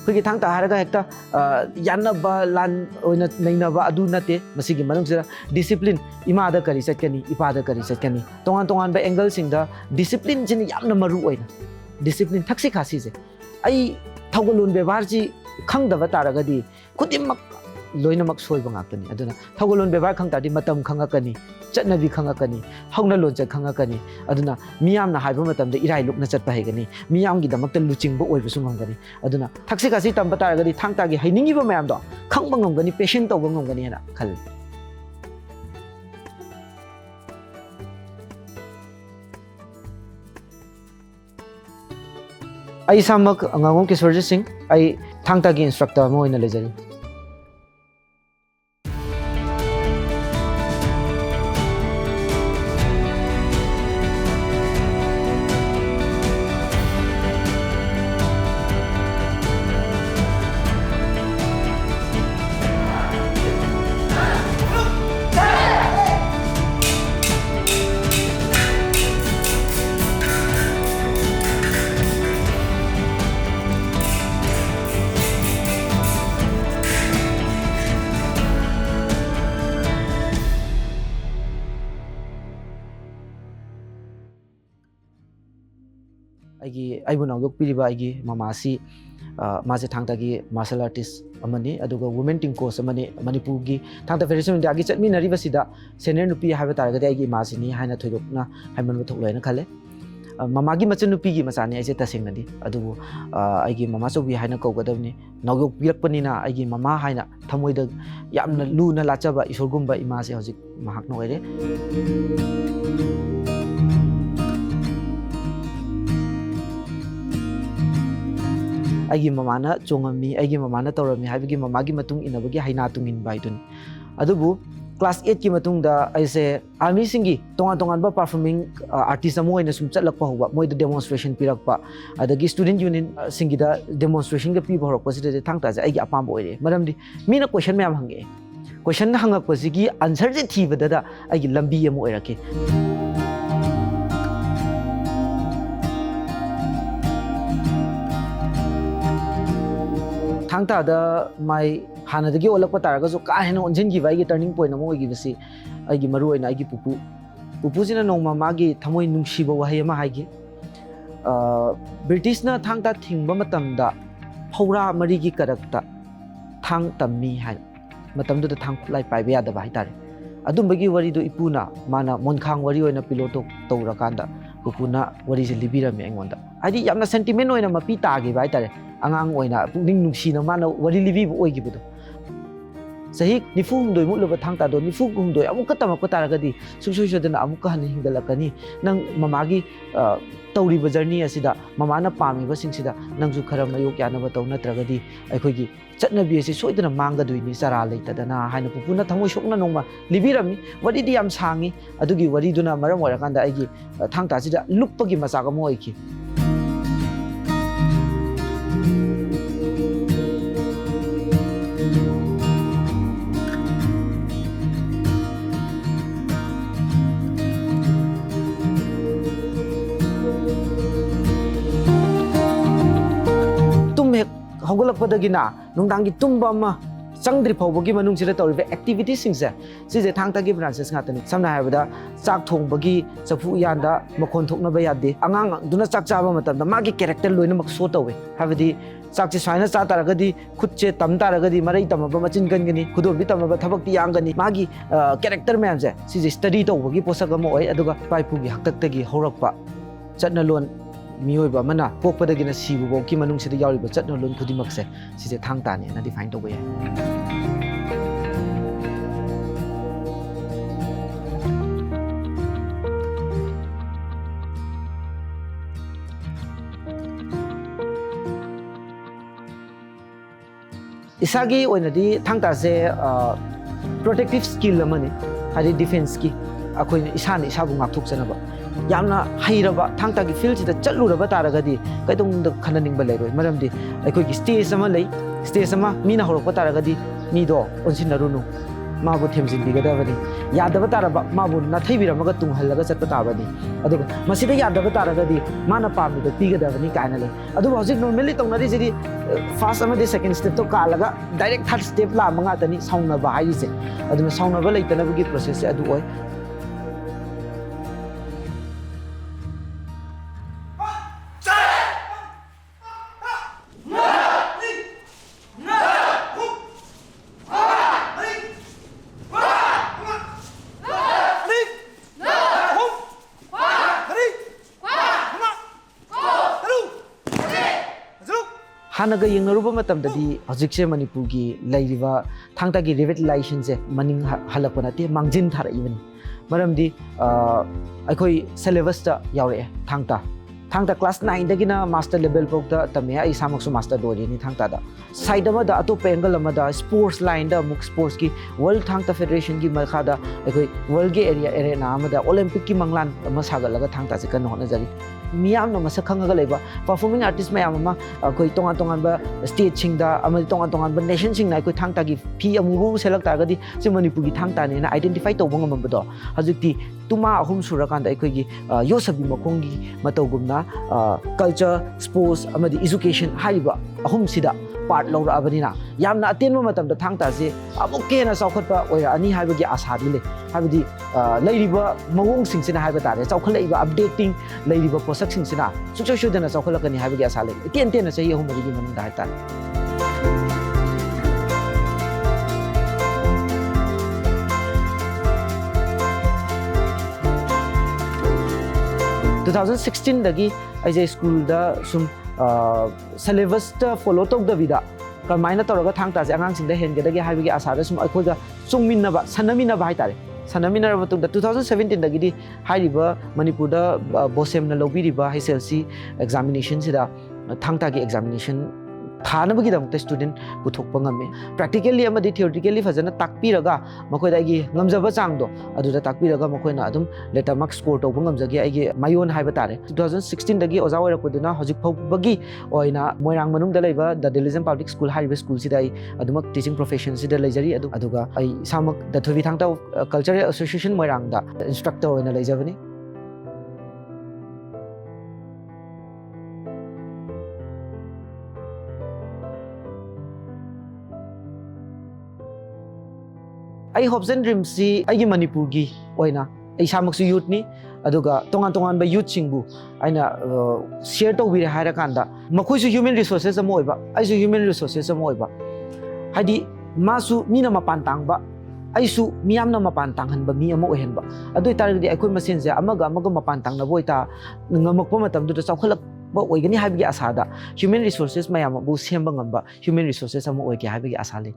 ꯑꯩꯈꯣꯏꯒꯤ ꯊꯥꯡ-ꯇꯥ ꯍꯥꯏꯔꯒ ꯍꯦꯛꯇ ꯌꯥꯟꯅꯕ ꯂꯥꯟ ꯑꯣꯏꯅ ꯅꯩꯅꯕ ꯑꯗꯨ ꯅꯠꯇꯦ ꯃꯁꯤꯒꯤ ꯃꯅꯨꯡꯁꯤꯗ ꯗꯤꯁꯤꯄ꯭ꯂꯤꯟ ꯏꯃꯥꯗ ꯀꯔꯤ ꯆꯠꯀꯅꯤ ꯏꯄꯥꯗ ꯀꯔꯤ ꯆꯠꯀꯅꯤ ꯇꯣꯉꯥꯟ-ꯇꯣꯉꯥꯟꯕ ꯑꯦꯡꯒꯜꯁꯤꯡꯗ ꯗꯤꯁꯤꯄ꯭ꯂꯤꯟꯁꯤꯅ ꯌꯥꯝꯅ ꯃꯔꯨ ꯑꯣꯏꯅ ꯗꯤꯁꯤꯄ꯭ꯂꯤꯟ ꯊꯛꯁꯤ ꯈꯥꯁꯤꯁꯦ ꯑꯩ ꯊꯧꯒꯜꯂꯣꯟ ꯕꯦꯕꯥꯔꯁꯤ ꯈꯪꯗꯕ ꯇꯥꯔꯒꯗꯤ ꯈꯨꯗꯤꯡꯃꯛ ꯂꯣꯏꯅꯃꯛ ꯁꯣꯏꯕ ꯉꯥꯛꯇꯅꯤ ꯑꯗꯨꯅ ꯊꯧꯒꯜꯂꯣꯟ ꯕꯦꯕꯥꯔ ꯈꯪ ꯇꯥꯔꯗꯤ ꯃꯇꯝ ꯈꯪꯉꯛꯀꯅꯤ ꯆꯠꯅꯕꯤ ꯈꯪꯉꯛꯀꯅꯤ ꯍꯧꯅ ꯂꯣꯟꯆꯠ ꯈꯪꯉꯛꯀꯅꯤ ꯑꯗꯨꯅ ꯃꯤꯌꯥꯝꯅ ꯍꯥꯏꯕ ꯃꯇꯝꯗ ꯏꯔꯥꯏ ꯂꯨꯞꯅ ꯆꯠꯄ ꯍꯩꯒꯅꯤ ꯃꯤꯌꯥꯝꯒꯤꯗꯃꯛꯇ ꯂꯨꯆꯤꯡꯕ ꯑꯣꯏꯕꯁꯨ ꯉꯝꯒꯅꯤ ꯑꯗꯨꯅ ꯊꯛꯁꯤ ꯈꯥꯁꯤ ꯇꯝꯕ ꯇꯥꯔꯒꯗꯤ ꯊꯥꯡ-ꯇꯥꯒꯤ ꯍꯩꯅꯤꯡꯉꯤꯕ ꯃꯌꯥꯝꯗꯣ ꯈꯪꯕ ꯉꯝꯒꯅꯤ ꯄꯦꯁꯦꯟ ꯇꯧꯕ ꯉꯝꯒꯅꯤ ꯍꯥꯏꯅ ꯈꯜꯂꯤ ꯑꯩ ꯏꯁꯥꯃꯛ ꯑꯉꯥꯡꯕꯝ ꯀꯦꯁꯣꯔꯖꯤꯠ ꯁꯤꯡ ꯑꯩ ꯊꯥꯡ-ꯇꯥꯒꯤ instructor ꯑꯃ ꯑꯣꯏꯅ ꯂꯩꯖꯔꯤ ꯑꯩꯕꯨ ꯅꯧꯌꯣꯛꯄꯤꯔꯤꯕ ꯑꯩꯒꯤ ꯃꯃꯥꯁꯤ ꯃꯥꯁꯦ ꯊꯥꯡ-ꯇꯥꯒꯤ ꯃꯥꯔꯁꯦꯜ ꯑꯥꯔꯇꯤꯁ ꯑꯃꯅꯤ ꯑꯗꯨꯒ ꯋꯨꯃꯦꯟ ꯇꯤꯝ ꯀꯣꯆ ꯑꯃꯅꯤ ꯃꯅꯤꯄꯨꯔꯒꯤ ꯊꯥꯡ-ꯇꯥ ꯐꯦꯗꯦꯔꯦꯁꯟ ꯑꯣꯐ ꯏꯟꯗꯤꯌꯥꯒꯤ ꯆꯠꯃꯤꯟꯅꯔꯤꯕꯁꯤꯗ ꯁꯦꯅꯤꯌꯔ ꯅꯨꯄꯤ ꯍꯥꯏꯕ ꯇꯥꯔꯒꯗꯤ ꯑꯩꯒꯤ ꯏꯃꯥꯁꯤꯅꯤ ꯍꯥꯏꯅ ꯊꯣꯏꯗꯣꯛꯅ ꯍꯥꯏꯃꯟꯕ ꯊꯣꯛꯂꯣꯏ ꯍꯥꯏꯅ ꯈꯜꯂꯦ ꯃꯃꯥꯒꯤ ꯃꯆꯟꯅꯨꯄꯤꯒꯤ ꯃꯆꯥꯅꯤ ꯑꯩꯁꯦ ꯇꯁꯦꯡꯅꯗꯤ ꯑꯗꯨꯕꯨ ꯑꯩꯒꯤ ꯃꯃꯥꯆꯧꯕꯤ ꯍꯥꯏꯅ ꯀꯧꯒꯗꯕꯅꯤ ꯅꯧꯌꯣꯛꯄꯤꯔꯛꯄꯅꯤꯅ ꯑꯩꯒꯤ ꯃꯃꯥ ꯍꯥꯏꯅ ꯊꯃꯣꯏꯗ ꯌꯥꯝꯅ ꯂꯨꯅ ꯂꯥꯠꯆꯕ ꯏꯁꯣꯔꯒꯨꯝꯕ ꯏꯃꯥꯁꯦ ꯍꯧꯖꯤꯛ ꯃꯍꯥꯛꯅ ꯑꯣꯏꯔꯦ ꯑꯩꯒꯤ ꯃꯃꯥꯅ ꯆꯣꯡꯉꯝꯃꯤ ꯑꯩꯒꯤ ꯃꯃꯥꯅ ꯇꯧꯔꯝꯃꯤ ꯍꯥꯏꯕꯒꯤ ꯃꯃꯥꯒꯤ ꯃꯇꯨꯡ ꯏꯟꯅꯕꯒꯤ ꯍꯩꯅꯥ ꯇꯨꯡꯏꯟꯕ ꯍꯥꯏꯗꯨꯅꯤ ꯑꯗꯨꯕꯨ क्लास 8 की मतुंगदा ऐसे आर्मी सिंगी तोंगा परफॉर्मिंग आर्टिस्ट अमो ओइना सुम चलक होबा मोइद डेमोन्स्ट्रेशन पिरकपा अदगी स्टूडेंट यूनियन सिंगिदा डेमोन्स्ट्रेशन के पीब हरकपा सिदे थांगता आइगी अपाम ओइरे मरमदि मीना क्वेश्चन मैम हंगे क्वेश्चन हंगकपसिगी आंसर जे थीबददा आइगी लंबी अमो ओइरके थांगता माई हानदगी ओलकपा तारगसु का हेन ओंजिनगिबा आइगी टर्निंग पॉइंट अमो ओइगिबसि आइगी मरु ओइना आइगी पुपुजिना नोंमा मागी थमोइ नुंसिबा वहाय अमा हाइगी ब्रिटिशना थांगता थिंगबा मतमदा फौरा मरिगी करकता थांग तम्मी हाय मतमदुदा थांग खुलाई पाइबा यादबा हाइतारे अदुंबगी वरिदो इपुना माना मोनखांग वरि ओइना पिलोटो तौरकांदा पुपुना वरिसे लिबिरमे अइंगोंदा आइदी यामना sentiment ओइना मपी तागिबा हाइतारे angang oina pungning nungsi na mana wari libi oigi budo sahi nifung doi mulaba thangta do nifung doi amuka tamako taragadi susoi sodana amuka han hingdalakani nang mamagi tawriba journey asida mamana pami ba singsida nangsu khara mayok yana ba taw natragadi aikhoigi chatnabi asi soidana manggadoini chara leitadana haina pupuna thamoi sokna nongma libirami wari di yam sangi adugi wari duna maram orakanda aigi thangta sida lupagi masaga mo oiki हौगलपदगिना नुंदांगी तुम्बा अमा चंद्रि फाउबगी मनुंगसिदा तौरिबा activities सिंगसे सिजे थांगतागी branches ngaतनी समना हायबदा चाक थोंबगी चफु यानदा मखोन थोकनबा यादे अंगांग दुना चाक चाबा मतमदा मागी character लोइनमक show तौवे हाबदी चाकसे स्वाइना चा तारगदी खुदसे तम तारगदी मरै तमबा मचिन गनगनी खुदोबी तमबा थबकती यांगनी मागी character मैमसे सिजे study तौबगी पोसक अमा ओय अदुगा पाइपुगी हक्तक्तगी हौरकपा चटनलोन मियोइबा मना पोकपदगिना सिबुबो की मनुंगसिदा याउरिबा चटनलोन खुदिमकसे सिजे थांगताने ना डिफाइन तौबा याय इसागी ओइनदी थांगतासे प्रोटेक्टिव स्किल अमने हादि डिफेंस की अखोइना इसाने इसाबु ngaktokjanaba यामना हैरबा थांगतागी फील्ड सिदा चलुरबा तारगदी कैदोंद खननिंगबा लेरोय मरमदि अखोइगी स्टेज अमा लै स्टेज अमा Meena हरकपा तारगदी मीदो ओनसिनरुनु mabu themjinbigadaबनी यादaba तारबा mabu nathaibiramga tunghalaga chatpa tabani aduga masida yadaba taragadi mana pamido pigadabani kaina le adu hojik normally tongnari jiri first amadi second step to kalaga direct third step la manga tani sauna ba haise aduna sauna ba leitanabagi process adu oi हानगा यंगरुबा मतमददी हजिकसे मणिपुरगी लैरिबा थांगतागी रिविटलाइजेशन से मनिंग हलपनाते मांगजिन थारइबनी मरमदी अखोई syllabus ता यावरे Thangta class 9 दगिना master level पोक्ता तमे आई सामक्सु master दोरिनी Thangta दा side अमदा अतोप angle अमदा sports line दा मुक sports की world Thangta federation की मखादा अखोई वर्ल्ड के एरिया अमदा ओलंपिक की मंगलान मसागलगा थांगता से कन होनजरी मियामनो मसक खंगगा लेबा परफॉर्मिंग आर्टिस्ट मयाम अमा कोई तोंगा तोंगानबा स्टेट सिंगदा अमदि तोंगा तोंगानबा नेशन सिंगना कोई थांगतागी फी अमुबु सेलेक्ट तागदी से मणिपुरगी थांगताने ना आइडेंटिफाई तौबो ngambado हजुक्ति तुमा अहुम सुरकांदा अखोइगी योसबी मखोंगी मतौगुमना कल्चर स्पोर्ट्स अमदि एजुकेशन हारिबा अहुम सिदा पार्ट लौराबनिना यामना अतेनबा मतमदा थांगतासे अमुकेना चौखटपा ओइरा अनि हाइबगी आसादी ले हाइबदी लैरिबा मवोंग सिंगसिना हाइबा तारे चौखलैबा अपडेटिंग लैरिबा पोसक सिंगसिना सुचुदना चौखलकनी हाइबगी आसा ले तेन तेन सही अहुमगी मनदा हाइता 2016 dagi aise school da sum syllabus ta follow tok da vida kamaina toroga thangta se angang sing da hen gedagi haibigi asa da sum aikoga chungminna ba sanamina ba haitare sanamina ra batung da 2017 dagi di hairiba manipur da bosem na lobiri ba HSLC examination sida thangta gi examination थानबगी दमत student पुथोकप ngame practically amadi theoretically fazana takpiraga makoi da gi ngamjaba changdo aduda takpiraga makoi na adum letter mark score to ngamjagi ai gi mayon haiba tare 2016 dagi oja oira koduna hojik phobagi oina moirang manung da leiba the diligent public school hariba school sidai adumak teaching profession sida leijari aduga ai samak the thobi thangta cultural association moirang da instructor oina leijabani I hopes and dreams si ai Manipur gi oina ai samaksu youth ni aduga tongan tongan ba youth singbu aina share to wi haira kanda makoi su human resources amoiba ai su human resources amoiba hadi masu mina mapan tangba ai su miyam na mapan tanghan ba mi amo ohen ba adoi targdi ai koi masen je amaga mapan tang na boita ngamakpa matam du chawkhalak ba oigani habigi asada human resources mayam bu semba ngamba human resources amo oigi habigi asale